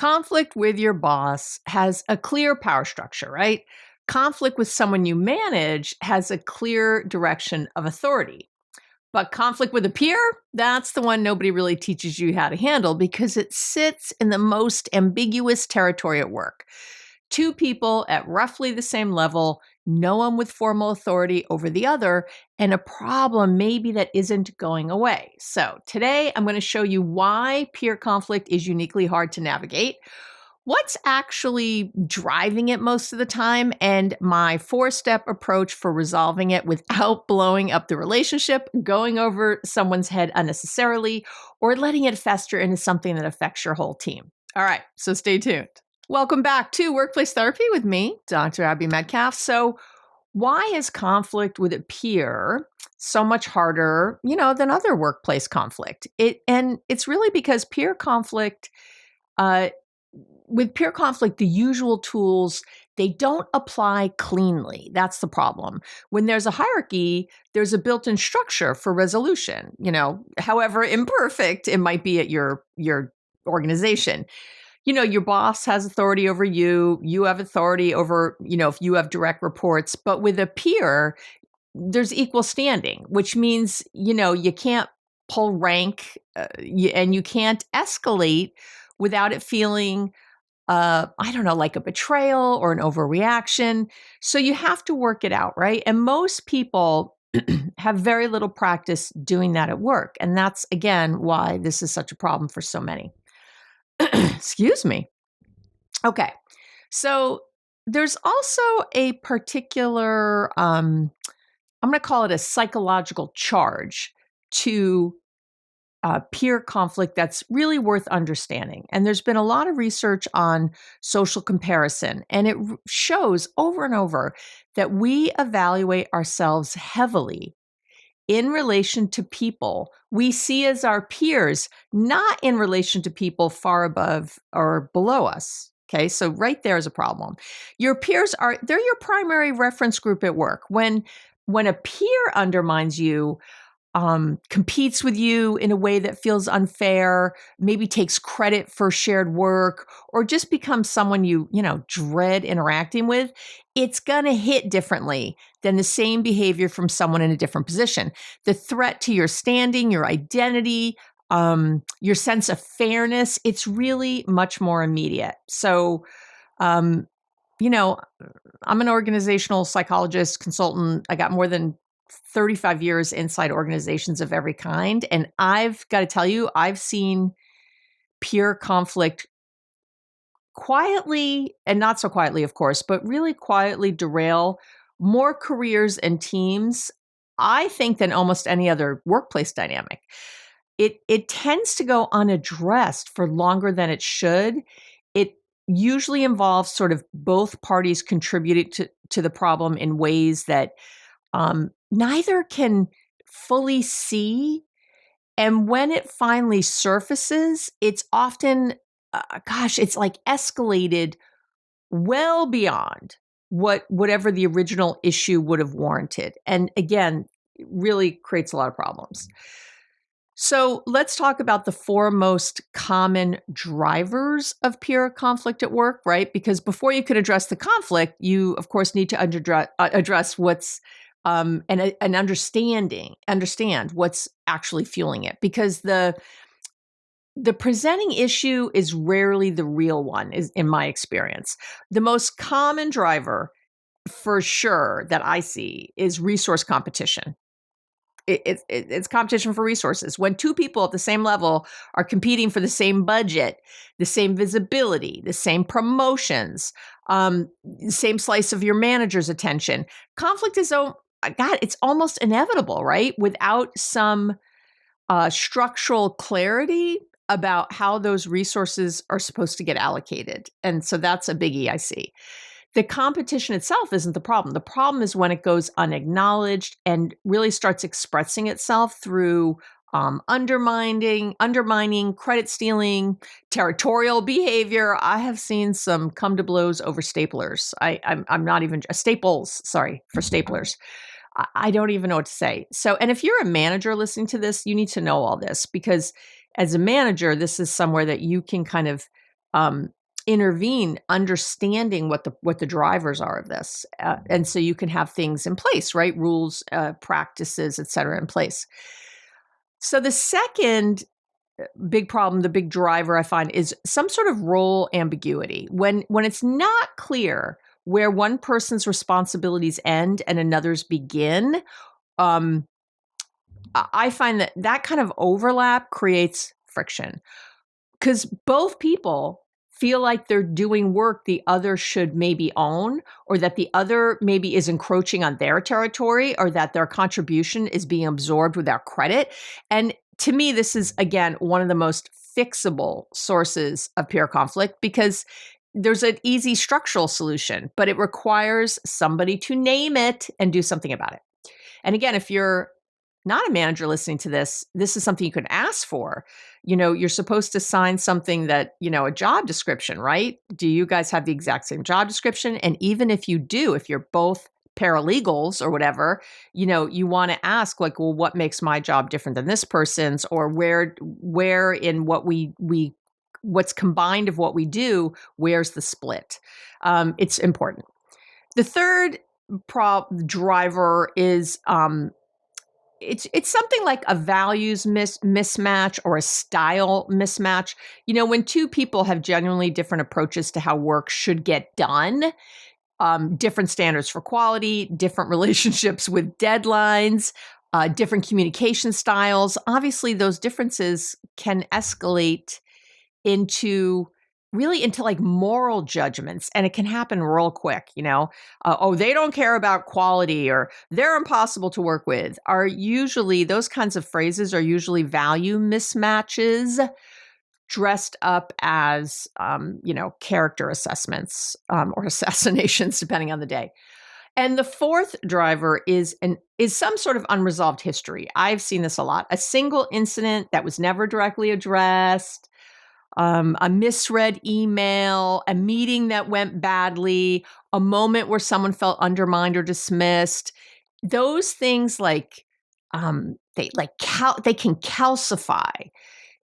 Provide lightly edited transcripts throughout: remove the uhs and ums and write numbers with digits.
Conflict with your boss has a clear power structure, right? Conflict with someone you manage has a clear direction of authority. But conflict with a peer, that's the one nobody really teaches you how to handle because it sits in the most ambiguous territory at work. Two people at roughly the same level, no one with formal authority over the other, and a problem maybe that isn't going away. So today I'm going to show you why peer conflict is uniquely hard to navigate, what's actually driving it most of the time, and my 4-step approach for resolving it without blowing up the relationship, going over someone's head unnecessarily, or letting it fester into something that affects your whole team. All right, so stay tuned. Welcome back to Workplace Therapy with me, Dr. Abby Metcalf. So why is conflict with a peer so much harder, than other workplace conflict? It's really because with peer conflict, the usual tools, they don't apply cleanly. That's the problem. When there's a hierarchy, there's a built-in structure for resolution, however imperfect it might be at your organization. Your boss has authority over you, you have authority over, if you have direct reports, but with a peer, there's equal standing, which means, you can't pull rank and you can't escalate without it feeling like a betrayal or an overreaction. So you have to work it out, right? And most people have very little practice doing that at work. And that's, again, why this is such a problem for so many. Excuse me. Okay. So there's also a particular, I'm going to call it a psychological charge to peer conflict that's really worth understanding. And there's been a lot of research on social comparison, and it shows over and over that we evaluate ourselves heavily in relation to people we see as our peers, not in relation to people far above or below us. Okay, so right there is a problem. Your peers they're your primary reference group at work. When a peer undermines you, competes with you in a way that feels unfair, maybe takes credit for shared work, or just becomes someone you dread interacting with, it's going to hit differently than the same behavior from someone in a different position. The threat to your standing, your identity, your sense of fairness, it's really much more immediate. So, I'm an organizational psychologist, consultant. I got more than 35 years inside organizations of every kind. And I've got to tell you, I've seen peer conflict quietly, and not so quietly, of course, but really quietly derail more careers and teams, I think, than almost any other workplace dynamic. It tends to go unaddressed for longer than it should. It usually involves sort of both parties contributing to the problem in ways that neither can fully see. And when it finally surfaces, it's often, it's like escalated well beyond whatever the original issue would have warranted. And again, it really creates a lot of problems. So let's talk about the 4 most common drivers of peer conflict at work, right? Because before you can address the conflict, you, of course, need to address what's and understand what's actually fueling it. Because the presenting issue is rarely the real one, is in my experience. The most common driver, for sure, that I see is resource competition. It's competition for resources. When 2 people at the same level are competing for the same budget, the same visibility, the same promotions, the same slice of your manager's attention, conflict is, it's almost inevitable, right? Without some structural clarity about how those resources are supposed to get allocated. And so that's a biggie I see. The competition itself isn't the problem. The problem is when it goes unacknowledged and really starts expressing itself through undermining, credit stealing, territorial behavior. I have seen some come to blows over staplers. I'm not even staples. Sorry for staplers. I don't even know what to say. So, and if you're a manager listening to this, you need to know all this, because as a manager, this is somewhere that you can kind of intervene, understanding what the drivers are of this, and so you can have things in place, right? Rules, practices, et cetera, in place. So the second big problem, the big driver I find, is some sort of role ambiguity. When it's not clear where one person's responsibilities end and another's begin, um, I find that kind of overlap creates friction, because both people feel like they're doing work the other should maybe own, or that the other maybe is encroaching on their territory, or that their contribution is being absorbed without credit. And to me, this is, again, one of the most fixable sources of peer conflict, because there's an easy structural solution, but it requires somebody to name it and do something about it. And again, if you're not a manager listening to this, this is something you can ask for. You're supposed to sign something that, a job description, right? Do you guys have the exact same job description? And even if you do, if you're both paralegals or whatever, you want to ask, like, well, what makes my job different than this person's? Or where in what what's combined of what we do, where's the split? It's important. The third driver is, it's something like a values mismatch or a style mismatch. When two people have genuinely different approaches to how work should get done, different standards for quality, different relationships with deadlines, different communication styles, obviously those differences can escalate into like moral judgments, and it can happen real quick. Oh, they don't care about quality, or they're impossible to work with, are usually, those kinds of phrases are usually value mismatches dressed up as character assessments, or assassinations, depending on the day. And the fourth driver is some sort of unresolved history. I've seen this a lot. A single incident that was never directly addressed, a misread email, a meeting that went badly, a moment where someone felt undermined or dismissed. Those things, like, they can calcify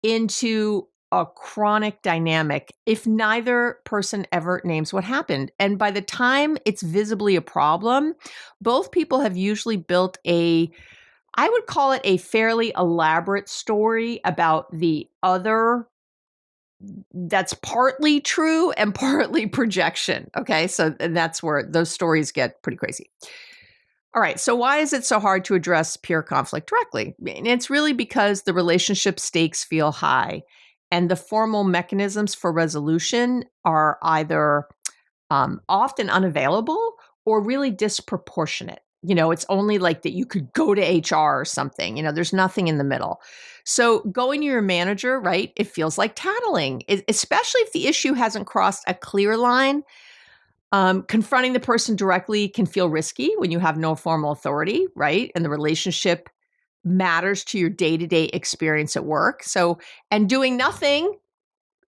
into a chronic dynamic if neither person ever names what happened. And by the time it's visibly a problem, both people have usually built I would call it a fairly elaborate story about the other that's partly true and partly projection. Okay. And that's where those stories get pretty crazy. All right. So why is it so hard to address peer conflict directly? And it's really because the relationship stakes feel high, and the formal mechanisms for resolution are either often unavailable or really disproportionate. It's only like that you could go to HR or something. There's nothing in the middle. So going to your manager, right, it feels like tattling, especially if the issue hasn't crossed a clear line. Confronting the person directly can feel risky when you have no formal authority, right? And the relationship matters to your day-to-day experience at work. So, and doing nothing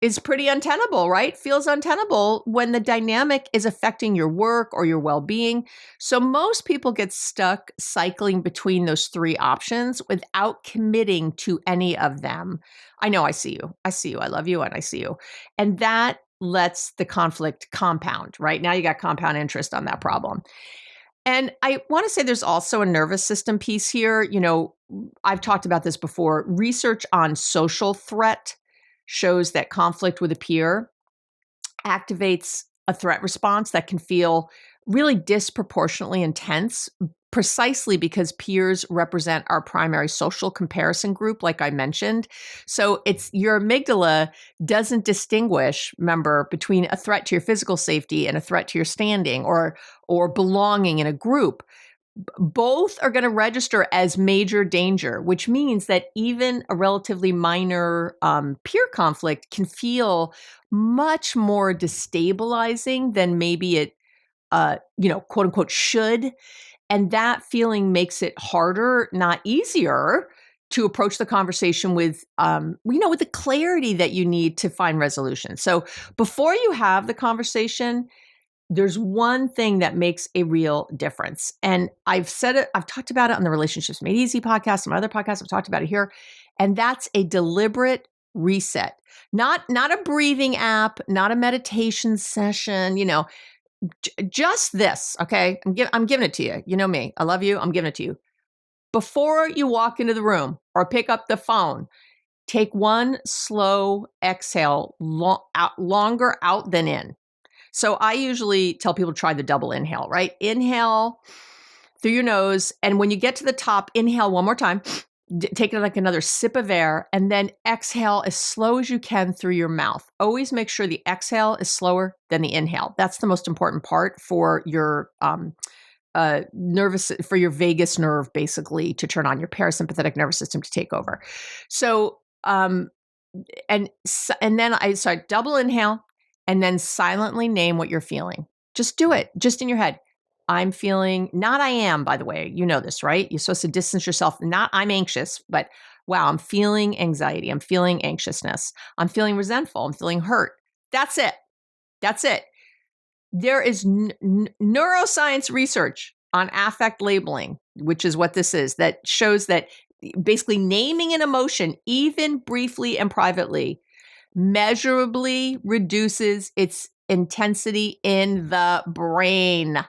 is pretty untenable, right? Feels untenable when the dynamic is affecting your work or your well-being. So most people get stuck cycling between those three options without committing to any of them. I know, I see you. I see you. I love you. And I see you. And that lets the conflict compound, right? Now you got compound interest on that problem. And I want to say there's also a nervous system piece here. I've talked about this before. Research on social threat shows that conflict with a peer activates a threat response that can feel really disproportionately intense, precisely because peers represent our primary social comparison group, like I mentioned. So it's your amygdala doesn't distinguish, remember, between a threat to your physical safety and a threat to your standing or belonging in a group. Both are going to register as major danger, which means that even a relatively minor peer conflict can feel much more destabilizing than maybe it, quote unquote, should. And that feeling makes it harder, not easier, to approach the conversation with, with the clarity that you need to find resolution. So before you have the conversation, there's one thing that makes a real difference. And I've said it, I've talked about it on the Relationships Made Easy podcast, some other podcasts, I've talked about it here. And that's a deliberate reset. Not a breathing app, not a meditation session, just this, okay? I'm giving it to you. You know me. I love you. I'm giving it to you. Before you walk into the room or pick up the phone, take one slow exhale, longer out than in. So I usually tell people to try the double inhale, right? Inhale through your nose. And when you get to the top, inhale one more time. Take like another sip of air and then exhale as slow as you can through your mouth. Always make sure the exhale is slower than the inhale. That's the most important part for your for your vagus nerve, basically, to turn on your parasympathetic nervous system to take over. So, and then I start double inhale and then silently name what you're feeling. Just do it, just in your head. I'm feeling, not I am, by the way, you know this, right? You're supposed to distance yourself, not I'm anxious, but wow, I'm feeling anxiety. I'm feeling anxiousness. I'm feeling resentful. I'm feeling hurt. That's it. That's it. There is neuroscience research on affect labeling, which is what this is, that shows that basically naming an emotion, even briefly and privately, measurably reduces its intensity in the brain.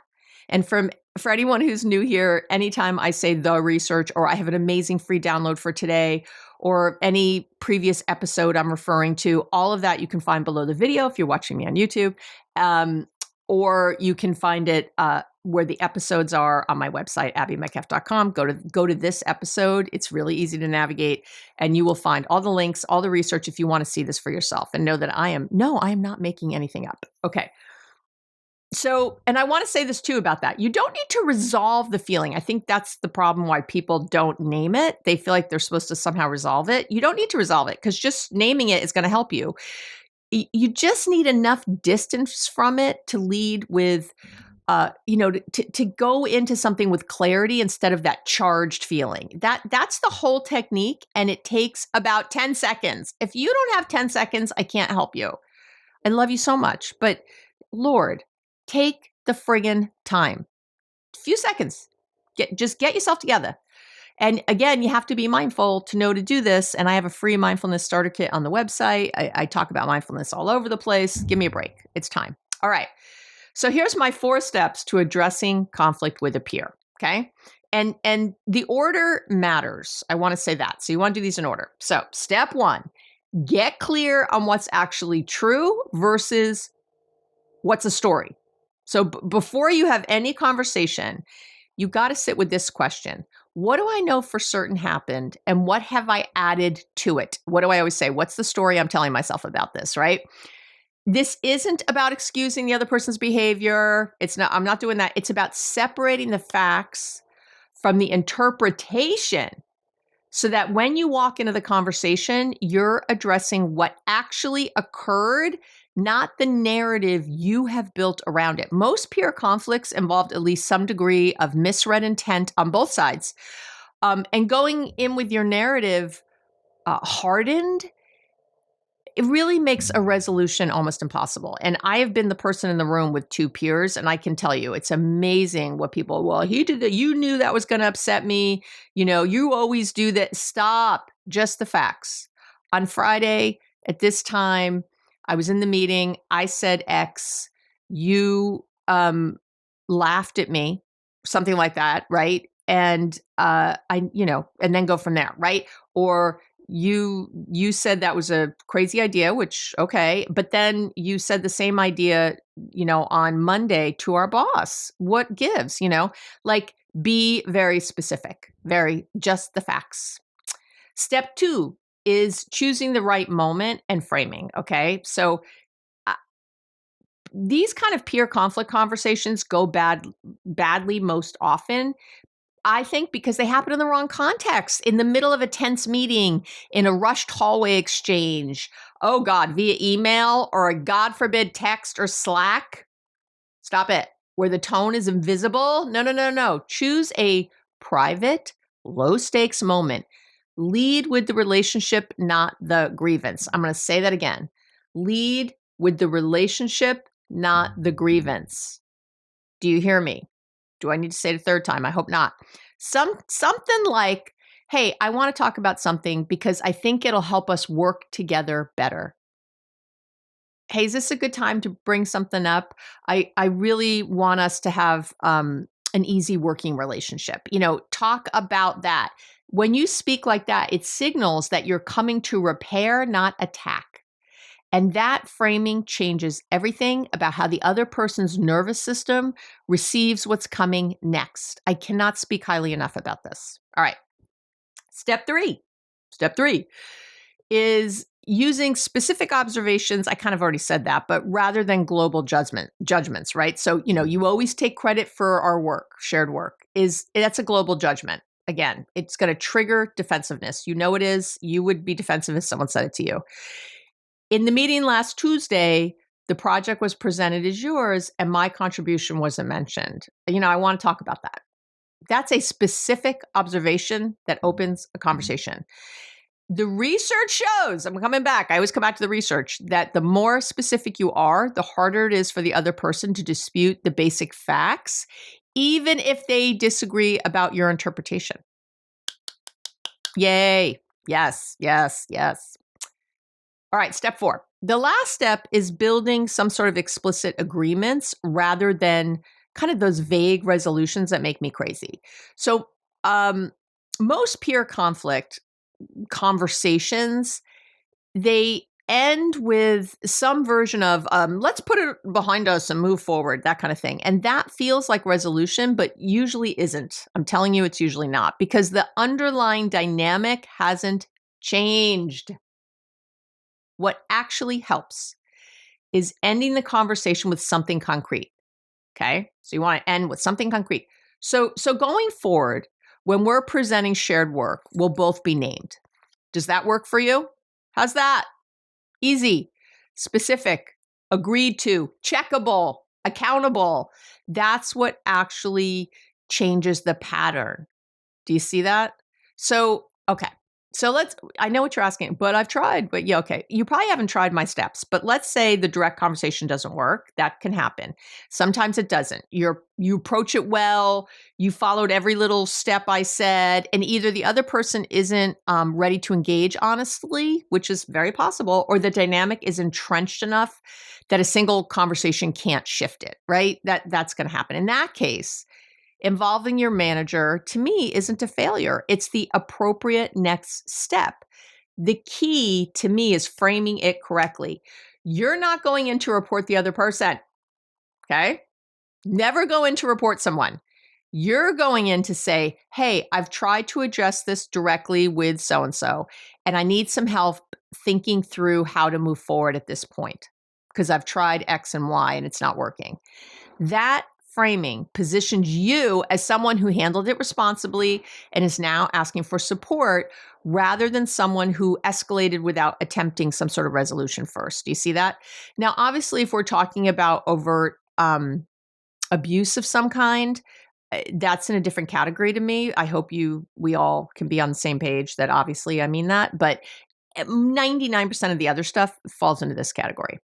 And for anyone who's new here, anytime I say the research or I have an amazing free download for today or any previous episode I'm referring to, all of that you can find below the video if you're watching me on YouTube. Or you can find it where the episodes are on my website, abbymetcalf.com. Go to this episode. It's really easy to navigate, and you will find all the links, all the research if you want to see this for yourself and know that I am not making anything up. Okay. So, and I want to say this too about that. You don't need to resolve the feeling. I think that's the problem why people don't name it. They feel like they're supposed to somehow resolve it. You don't need to resolve it because just naming it is going to help you. You just need enough distance from it to lead with, to go into something with clarity instead of that charged feeling. That's the whole technique, and it takes about 10 seconds. If you don't have 10 seconds, I can't help you. I love you so much, but Lord, take the friggin' time. A few seconds. Just get yourself together. And again, you have to be mindful to know to do this. And I have a free mindfulness starter kit on the website. I talk about mindfulness all over the place. Give me a break. It's time. All right. So here's my 4 steps to addressing conflict with a peer. Okay. And the order matters. I want to say that. So you want to do these in order. So step 1, get clear on what's actually true versus what's a story. So before you have any conversation, you got to sit with this question. What do I know for certain happened, and what have I added to it? What do I always say? What's the story I'm telling myself about this, right? This isn't about excusing the other person's behavior. I'm not doing that. It's about separating the facts from the interpretation so that when you walk into the conversation, you're addressing what actually occurred, not the narrative you have built around it. Most peer conflicts involved at least some degree of misread intent on both sides. And going in with your narrative hardened, it really makes a resolution almost impossible. And I have been the person in the room with 2 peers, and I can tell you, it's amazing what people, well, he did that. You knew that was going to upset me. You always do that. Stop. Just the facts. On Friday at this time, I was in the meeting. I said X. You laughed at me, something like that, right? And and then go from there, right? Or you said that was a crazy idea, which, okay. But then you said the same idea, on Monday to our boss. What gives, like be very specific, just the facts. Step 2 is choosing the right moment and framing. Okay. So these kind of peer conflict conversations go badly most often, I think, because they happen in the wrong context, in the middle of a tense meeting, in a rushed hallway exchange, oh God, via email, or a God forbid text or Slack. Stop it. Where the tone is invisible. No. Choose a private, low stakes moment. Lead with the relationship, not the grievance. I'm going to say that again. Lead with the relationship, not the grievance. Do you hear me? Do I need to say it a third time? I hope not. Something like, hey, I want to talk about something because I think it'll help us work together better. Hey, is this a good time to bring something up? I really want us to have an easy working relationship. Talk about that. When you speak like that, it signals that you're coming to repair, not attack. And that framing changes everything about how the other person's nervous system receives what's coming next. I cannot speak highly enough about this. All right. Step three. Step three is using specific observations. I kind of already said that, but rather than global judgments, right? So, you always take credit for our work, shared work. That's a global judgment. Again, it's going to trigger defensiveness. It is. You would be defensive if someone said it to you. In the meeting last Tuesday, the project was presented as yours and my contribution wasn't mentioned. I want to talk about that. That's a specific observation that opens a conversation. The research shows, I'm coming back, I always come back to the research, that the more specific you are, the harder it is for the other person to dispute the basic facts, even if they disagree about your interpretation. Yay. Yes, yes, yes. All right, step 4. The last step is building some sort of explicit agreements rather than kind of those vague resolutions that make me crazy. So, most peer conflict conversations, they end with some version of let's put it behind us and move forward, that kind of thing. And that feels like resolution, but usually isn't. I'm telling you, it's usually not, because the underlying dynamic hasn't changed. What actually helps is ending the conversation with something concrete. Okay? So you want to end with something concrete. So going forward, when we're presenting shared work, we'll both be named. Does that work for you? How's that? Easy, specific, agreed to, checkable, accountable. That's what actually changes the pattern. Do you see that? So, okay. So I know what you're asking, but I've tried, but yeah, okay. You probably haven't tried my steps, but let's say the direct conversation doesn't work. That can happen. Sometimes it doesn't. You approach it well, you followed every little step I said, and either the other person isn't ready to engage honestly, which is very possible, or the dynamic is entrenched enough that a single conversation can't shift it, right? That's going to happen. In that case, involving your manager, to me, isn't a failure. It's the appropriate next step. The key to me is framing it correctly. You're not going in to report the other person, okay? Never go in to report someone. You're going in to say, hey, I've tried to address this directly with so-and-so, and I need some help thinking through how to move forward at this point because I've tried X and Y and it's not working. That framing positions you as someone who handled it responsibly and is now asking for support rather than someone who escalated without attempting some sort of resolution first. Do you see that? Now, obviously, if we're talking about overt abuse of some kind, that's in a different category to me. I hope we all can be on the same page that obviously I mean that, but 99% of the other stuff falls into this category.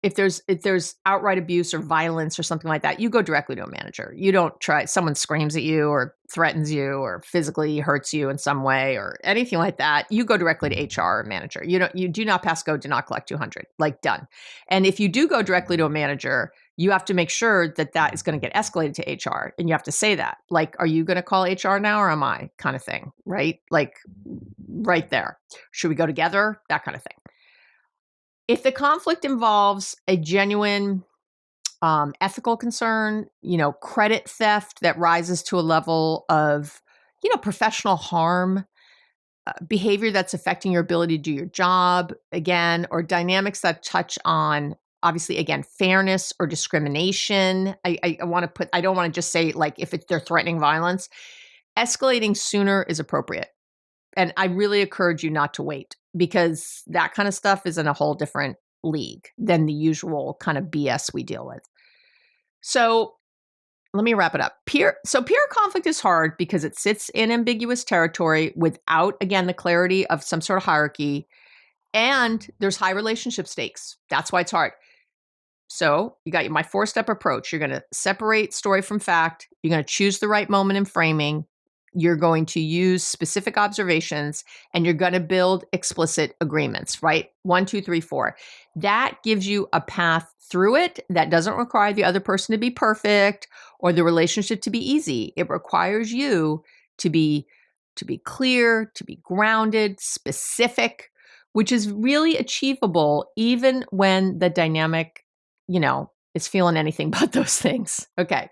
If there's outright abuse or violence or something like that, you go directly to a manager. You don't try, someone screams at you or threatens you or physically hurts you in some way or anything like that, you go directly to HR or manager. You do not pass go, do not collect 200, like done. And if you do go directly to a manager, you have to make sure that is going to get escalated to HR. And you have to say that, like, are you going to call HR now or am I, kind of thing, right? Like right there. Should we go together? That kind of thing. If the conflict involves a genuine ethical concern, credit theft that rises to a level of, professional harm, behavior that's affecting your ability to do your job, again, or dynamics that touch on, obviously, again, fairness or discrimination. I want to I don't want to just say, like, if they're threatening violence, escalating sooner is appropriate. And I really encourage you not to wait because that kind of stuff is in a whole different league than the usual kind of BS we deal with. So let me wrap it up. Peer conflict is hard because it sits in ambiguous territory without, again, the clarity of some sort of hierarchy. And there's high relationship stakes. That's why it's hard. So you got my 4-step approach. You're going to separate story from fact. You're going to choose the right moment in framing. You're going to use specific observations, and you're going to build explicit agreements, right? 1, 2, 3, 4. That gives you a path through it that doesn't require the other person to be perfect or the relationship to be easy. It requires you to be clear, to be grounded, specific, which is really achievable even when the dynamic, is feeling anything but those things. Okay.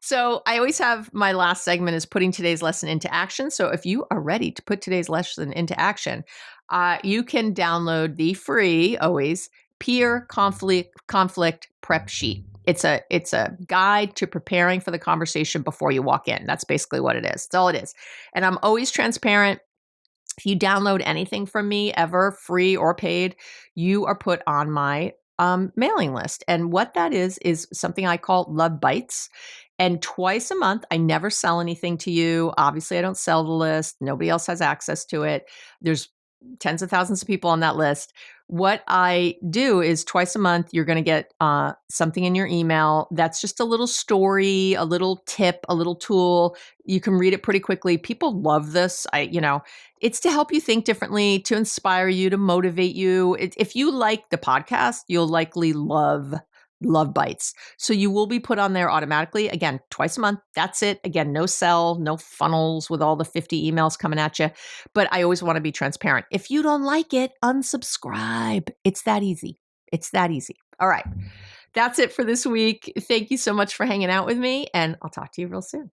So I always have my last segment is putting today's lesson into action. So if you are ready to put today's lesson into action, you can download the free, always, peer conflict prep sheet. It's a guide to preparing for the conversation before you walk in. That's basically what it is. That's all it is. And I'm always transparent. If you download anything from me ever, free or paid, you are put on my mailing list. And what that is something I call Love Bites. And twice a month, I never sell anything to you. Obviously, I don't sell the list. Nobody else has access to it. There's tens of thousands of people on that list. What I do is twice a month, you're going to get something in your email that's just a little story, a little tip, a little tool. You can read it pretty quickly. People love this. It's to help you think differently, to inspire you, to motivate you. If you like the podcast, you'll likely love Bites. So you will be put on there automatically. Again, twice a month. That's it. Again, no sell, no funnels with all the 50 emails coming at you. But I always want to be transparent. If you don't like it, unsubscribe. It's that easy. It's that easy. All right. That's it for this week. Thank you so much for hanging out with me, and I'll talk to you real soon.